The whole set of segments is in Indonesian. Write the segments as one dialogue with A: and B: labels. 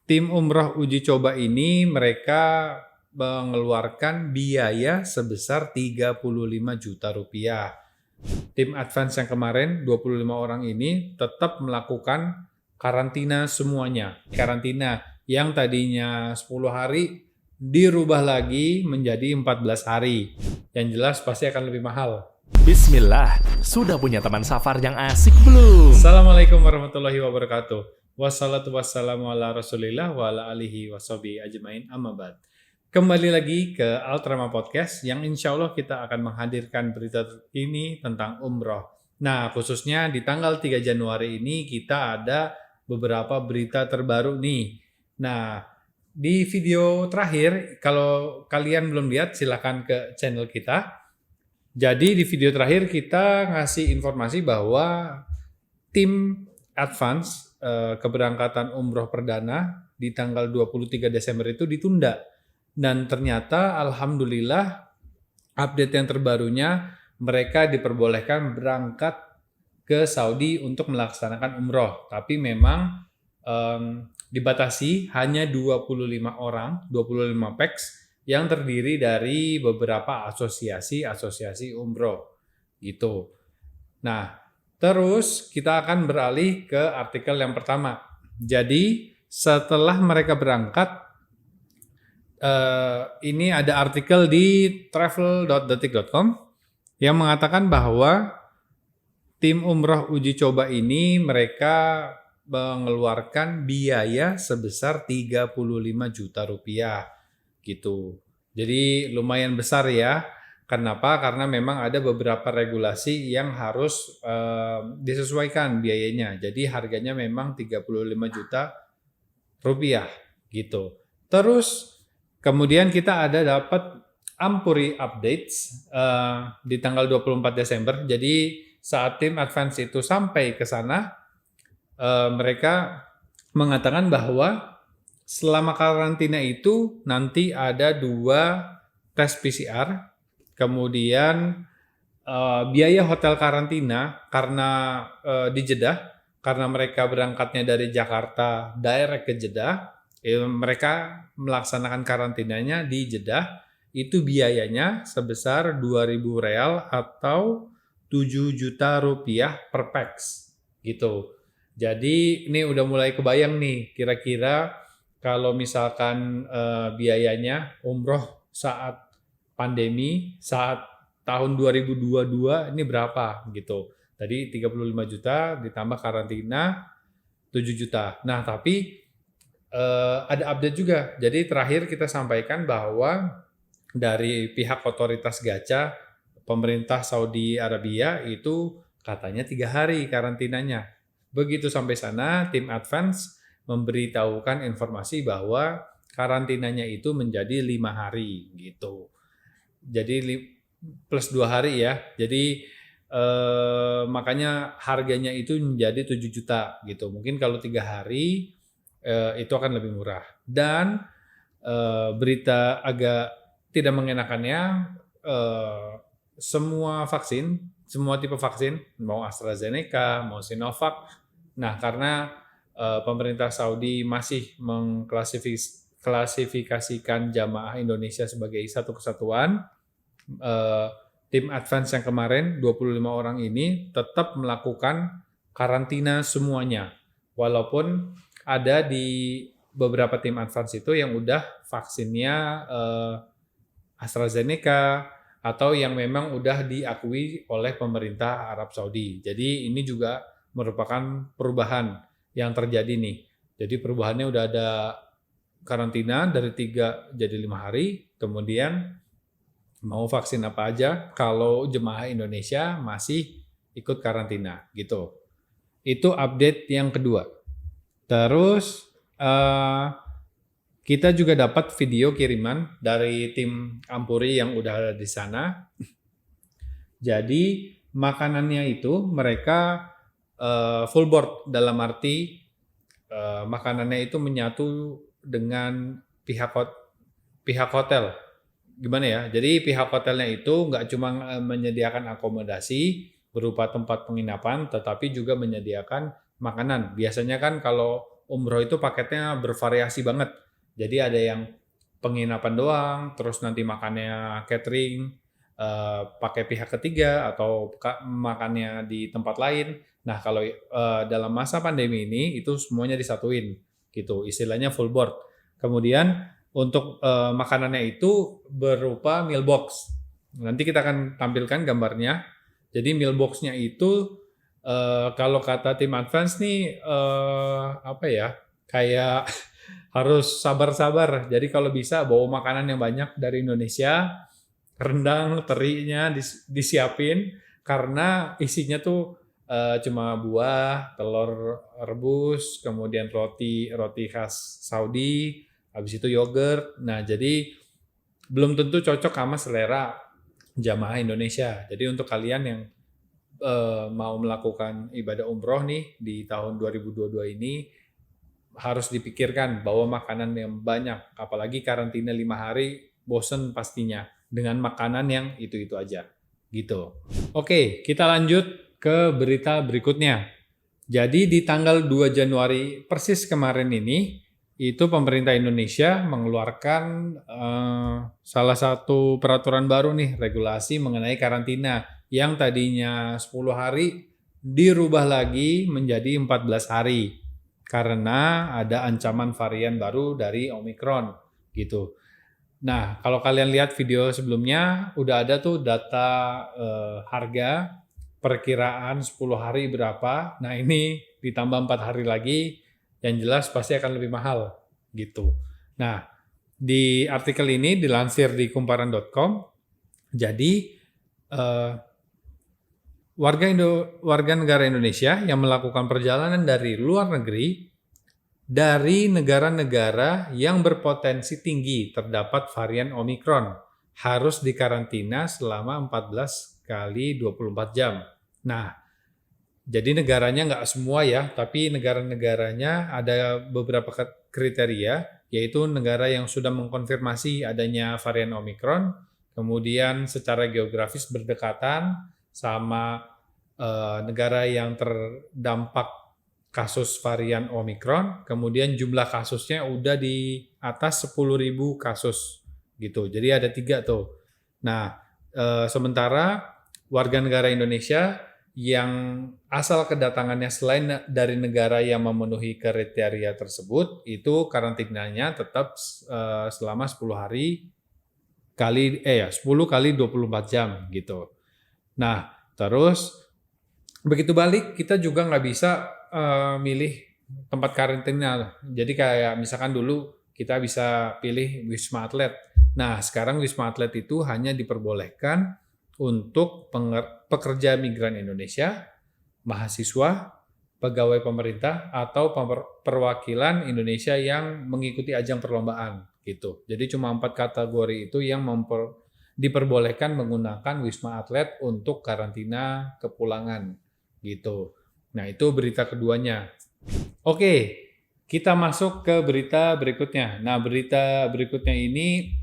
A: Tim umroh uji coba ini mereka mengeluarkan biaya sebesar Rp35 juta. Tim advance yang kemarin 25 orang ini tetap melakukan karantina semuanya. Karantina yang tadinya 10 hari dirubah lagi menjadi 14 hari. Yang jelas pasti akan lebih mahal.
B: Bismillah, sudah punya teman safar yang asik belum?
A: Assalamualaikum warahmatullahi wabarakatuh. Wassalatu wassalamu ala rasulillah wa ala alihi washabihi ajmain amma ba'd. Kembali lagi ke Altrama Podcast yang insya Allah kita akan menghadirkan berita ini tentang umroh. Nah, khususnya di tanggal 3 Januari ini kita ada beberapa berita terbaru nih. Nah, di video terakhir, kalau kalian belum lihat silahkan ke channel kita. Jadi di video terakhir kita ngasih informasi bahwa tim advance keberangkatan umroh perdana di tanggal 23 Desember itu ditunda. Dan ternyata alhamdulillah update yang terbarunya mereka diperbolehkan berangkat ke Saudi untuk melaksanakan umroh. Tapi memang dibatasi hanya 25 orang, 25 pax yang terdiri dari beberapa asosiasi umroh gitu. Nah, terus kita akan beralih ke artikel yang pertama. Jadi setelah mereka berangkat, ini ada artikel di travel.detik.com yang mengatakan bahwa tim umroh uji coba ini mereka mengeluarkan biaya sebesar Rp35 juta gitu. Jadi lumayan besar ya. Kenapa? Karena memang ada beberapa regulasi yang harus disesuaikan biayanya. Jadi harganya memang Rp35 juta gitu. Terus kemudian kita ada dapat Ampuri updates di tanggal 24 Desember. Jadi saat tim advance itu sampai ke sana, mereka mengatakan bahwa selama karantina itu nanti ada 2 tes PCR. Kemudian biaya hotel karantina karena di Jeddah, karena mereka berangkatnya dari Jakarta direct ke Jeddah, mereka melaksanakan karantinanya di Jeddah, itu biayanya sebesar 2.000 real atau 7 juta rupiah per pax gitu. Jadi ini udah mulai kebayang nih kira-kira kalau misalkan biayanya umroh saat pandemi, saat tahun 2022 ini berapa gitu. Tadi 35 juta ditambah karantina 7 juta. Nah, tapi ada update juga. Jadi terakhir kita sampaikan bahwa dari pihak otoritas gaca pemerintah Saudi Arabia itu katanya 3 hari karantinanya. Begitu sampai sana, tim advance memberitahukan informasi bahwa karantinanya itu menjadi 5 hari gitu. Jadi plus 2 hari ya. Jadi makanya harganya itu menjadi 7 juta gitu. Mungkin kalau 3 hari itu akan lebih murah. Dan berita agak tidak mengenakannya, semua tipe vaksin, mau AstraZeneca, mau Sinovac. Nah, karena pemerintah Saudi masih mengklasifikasikan jamaah Indonesia sebagai satu kesatuan, tim advance yang kemarin 25 orang ini tetap melakukan karantina semuanya. Walaupun ada di beberapa tim advance itu yang udah vaksinnya AstraZeneca atau yang memang udah diakui oleh pemerintah Arab Saudi. Jadi ini juga merupakan perubahan yang terjadi nih. Jadi perubahannya udah ada karantina dari 3 jadi 5 hari, kemudian mau vaksin apa aja kalau jemaah Indonesia masih ikut karantina gitu. Itu update yang kedua. Terus kita juga dapat video kiriman dari tim Ampuri yang udah ada di sana. Jadi makanannya itu mereka full board, dalam arti makanannya itu menyatu dengan pihak hotel. Gimana ya? Jadi pihak hotelnya itu nggak cuma menyediakan akomodasi berupa tempat penginapan, tetapi juga menyediakan makanan. Biasanya kan kalau umroh itu paketnya bervariasi banget. Jadi ada yang penginapan doang, terus nanti makannya catering, pakai pihak ketiga atau makannya di tempat lain. Nah, kalau dalam masa pandemi ini itu semuanya disatuin gitu, istilahnya full board. Kemudian untuk makanannya itu berupa meal box. Nanti kita akan tampilkan gambarnya. Jadi meal box-nya itu kalau kata tim advance nih apa ya? Kayak harus sabar-sabar. Jadi kalau bisa bawa makanan yang banyak dari Indonesia, rendang, terinya disiapin karena isinya tuh cuma buah, telur rebus, kemudian roti khas Saudi, habis itu yogurt. Nah, jadi belum tentu cocok sama selera jamaah Indonesia. Jadi untuk kalian yang mau melakukan ibadah umroh nih di tahun 2022 ini harus dipikirkan bawa makanan yang banyak, apalagi karantina 5 hari, bosen pastinya dengan makanan yang itu-itu aja gitu. Oke, kita lanjut ke berita berikutnya. Jadi di tanggal 2 Januari persis kemarin ini, itu pemerintah Indonesia mengeluarkan salah satu peraturan baru nih, regulasi mengenai karantina yang tadinya 10 hari dirubah lagi menjadi 14 hari karena ada ancaman varian baru dari Omicron gitu. Nah, kalau kalian lihat video sebelumnya udah ada tuh data harga perkiraan 10 hari berapa. Nah, ini ditambah 4 hari lagi, yang jelas pasti akan lebih mahal gitu. Nah, di artikel ini dilansir di kumparan.com. Jadi warga negara Indonesia yang melakukan perjalanan dari luar negeri dari negara-negara yang berpotensi tinggi terdapat varian Omicron harus dikarantina selama 14 kali 24 jam. Nah, jadi negaranya nggak semua ya, tapi negara-negaranya ada beberapa kriteria, yaitu negara yang sudah mengkonfirmasi adanya varian Omicron, kemudian secara geografis berdekatan sama negara yang terdampak kasus varian Omicron, kemudian jumlah kasusnya udah di atas 10.000 kasus gitu. Jadi ada 3 tuh. Nah, sementara warga negara Indonesia yang asal kedatangannya selain dari negara yang memenuhi kriteria tersebut, itu karantinanya tetap selama 10 hari 10 kali 24 jam gitu. Nah, terus begitu balik kita juga nggak bisa milih tempat karantina. Jadi kayak misalkan dulu kita bisa pilih Wisma Atlet. Nah, sekarang Wisma Atlet itu hanya diperbolehkan untuk pekerja migran Indonesia, mahasiswa, pegawai pemerintah, atau perwakilan Indonesia yang mengikuti ajang perlombaan gitu. Jadi cuma 4 kategori itu yang diperbolehkan menggunakan Wisma Atlet untuk karantina kepulangan gitu. Nah, itu berita keduanya. Oke, kita masuk ke berita berikutnya. Nah, berita berikutnya ini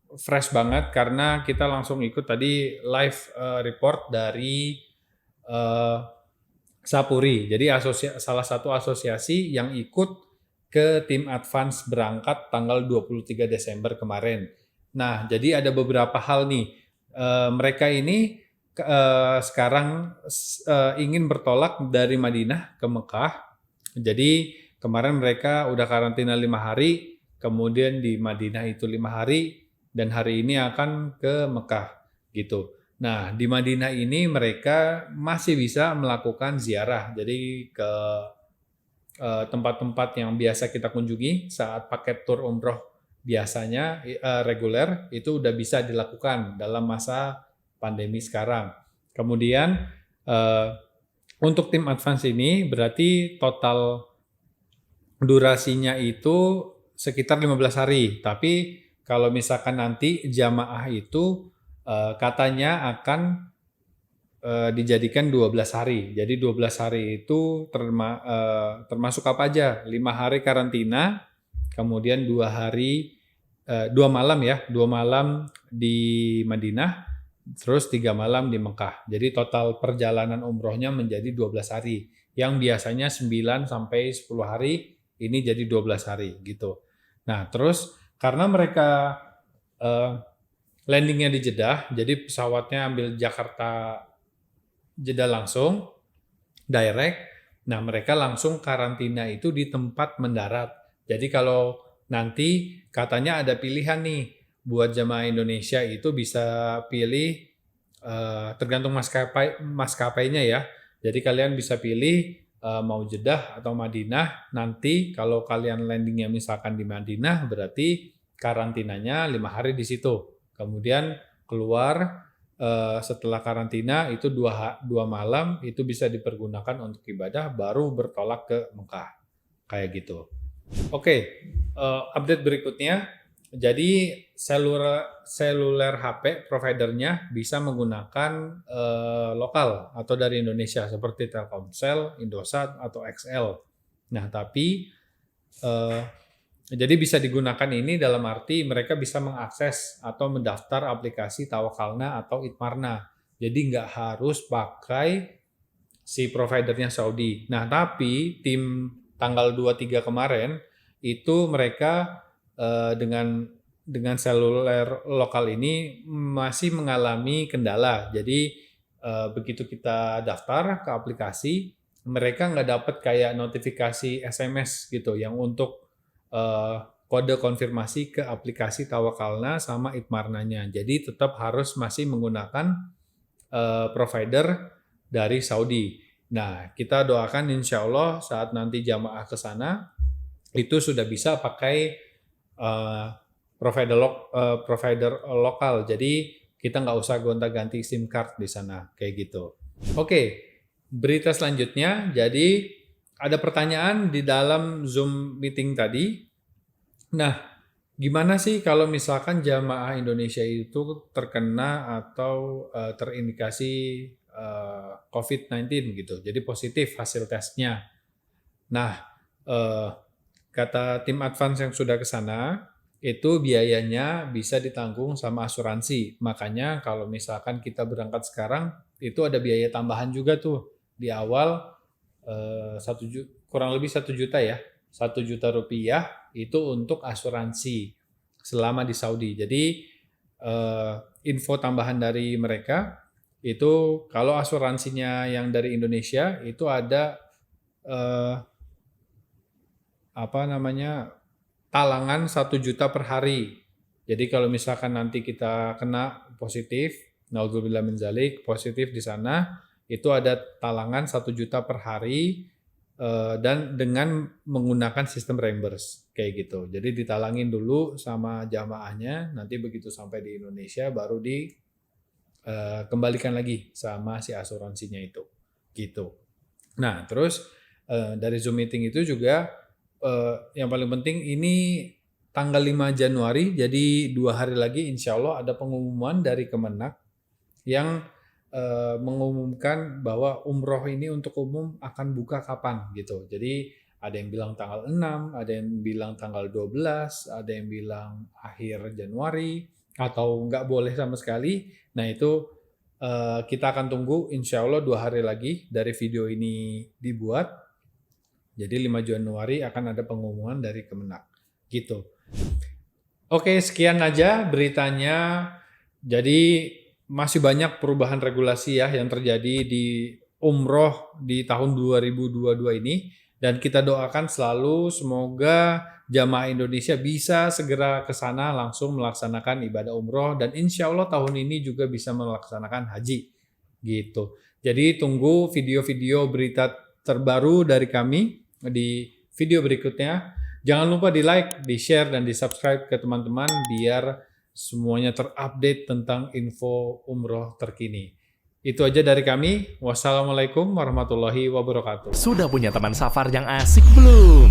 A: fresh banget karena kita langsung ikut tadi live report dari Sapuri. Jadi salah satu asosiasi yang ikut ke tim advance berangkat tanggal 23 Desember kemarin. Nah, jadi ada beberapa hal nih. Mereka ini sekarang ingin bertolak dari Madinah ke Mekah. Jadi kemarin mereka udah karantina 5 hari, kemudian di Madinah itu 5 hari, dan hari ini akan ke Mekah gitu. Nah, di Madinah ini mereka masih bisa melakukan ziarah. Jadi ke tempat-tempat yang biasa kita kunjungi saat paket tur umroh biasanya reguler itu udah bisa dilakukan dalam masa pandemi sekarang. Kemudian untuk tim advance ini berarti total durasinya itu sekitar 15 hari. Tapi kalau misalkan nanti jamaah itu katanya akan dijadikan 12 hari. Jadi 12 hari itu termasuk apa aja? 5 hari karantina, kemudian 2 malam ya, 2 malam di Madinah, terus 3 malam di Mekah. Jadi total perjalanan umrohnya menjadi 12 hari. Yang biasanya 9 sampai 10 hari ini jadi 12 hari gitu. Nah, terus karena mereka landingnya di Jeddah, jadi pesawatnya ambil Jakarta Jeddah langsung, direct. Nah, mereka langsung karantina itu di tempat mendarat. Jadi kalau nanti katanya ada pilihan nih buat jamaah Indonesia itu bisa pilih tergantung maskapainya ya. Jadi kalian bisa pilih mau Jeddah atau Madinah. Nanti kalau kalian landingnya misalkan di Madinah, berarti karantinanya 5 hari di situ. Kemudian keluar setelah karantina itu 2 malam itu bisa dipergunakan untuk ibadah, baru bertolak ke Mekah. Kayak gitu. Oke, update berikutnya. Jadi seluler HP providernya bisa menggunakan lokal atau dari Indonesia seperti Telkomsel, Indosat atau XL. Nah, tapi jadi bisa digunakan ini dalam arti mereka bisa mengakses atau mendaftar aplikasi Tawakalna atau Itmarna. Jadi nggak harus pakai si providernya Saudi. Nah, tapi tim tanggal 23 kemarin itu mereka dengan seluler lokal ini masih mengalami kendala. Jadi begitu kita daftar ke aplikasi, mereka nggak dapat kayak notifikasi SMS gitu yang untuk kode konfirmasi ke aplikasi Tawakalna sama Itmarnanya. Jadi tetap harus masih menggunakan provider dari Saudi. Nah, kita doakan insya Allah saat nanti jamaah ke sana itu sudah bisa pakai provider lokal, jadi kita nggak usah gonta-ganti SIM card di sana kayak gitu. Oke, berita selanjutnya. Jadi ada pertanyaan di dalam Zoom meeting tadi. Nah, gimana sih kalau misalkan jamaah Indonesia itu terkena atau terindikasi COVID-19 gitu, jadi positif hasil tesnya. Nah, kata tim advance yang sudah ke sana, itu biayanya bisa ditanggung sama asuransi. Makanya kalau misalkan kita berangkat sekarang, itu ada biaya tambahan juga tuh. Di awal kurang lebih 1 juta ya. 1 juta rupiah itu untuk asuransi selama di Saudi. Jadi info tambahan dari mereka, itu kalau asuransinya yang dari Indonesia, itu ada talangan 1 juta per hari. Jadi kalau misalkan nanti kita kena positif, naudzubillah min dzalik, positif di sana, itu ada talangan 1 juta per hari dan dengan menggunakan sistem reimburse kayak gitu. Jadi ditalangin dulu sama jamaahnya, nanti begitu sampai di Indonesia baru dikembalikan lagi sama si asuransinya itu. Gitu. Nah, terus dari Zoom meeting itu juga yang paling penting ini tanggal 5 Januari, jadi 2 hari lagi insya Allah ada pengumuman dari Kemenak yang mengumumkan bahwa umroh ini untuk umum akan buka kapan gitu. Jadi ada yang bilang tanggal 6, ada yang bilang tanggal 12, ada yang bilang akhir Januari, atau nggak boleh sama sekali. Nah itu kita akan tunggu insya Allah 2 hari lagi dari video ini dibuat. Jadi 5 Januari akan ada pengumuman dari Kemenak. Gitu. Oke, sekian aja beritanya. Jadi masih banyak perubahan regulasi ya yang terjadi di umroh di tahun 2022 ini. Dan kita doakan selalu semoga jamaah Indonesia bisa segera ke sana langsung melaksanakan ibadah umroh. Dan insya Allah tahun ini juga bisa melaksanakan haji. Gitu. Jadi tunggu video-video berita terbaru dari kami di video berikutnya. Jangan lupa di like, di share, dan di subscribe ke teman-teman biar semuanya terupdate tentang info umroh terkini. Itu aja dari kami. Wassalamualaikum warahmatullahi wabarakatuh.
B: Sudah punya teman safar yang asik belum?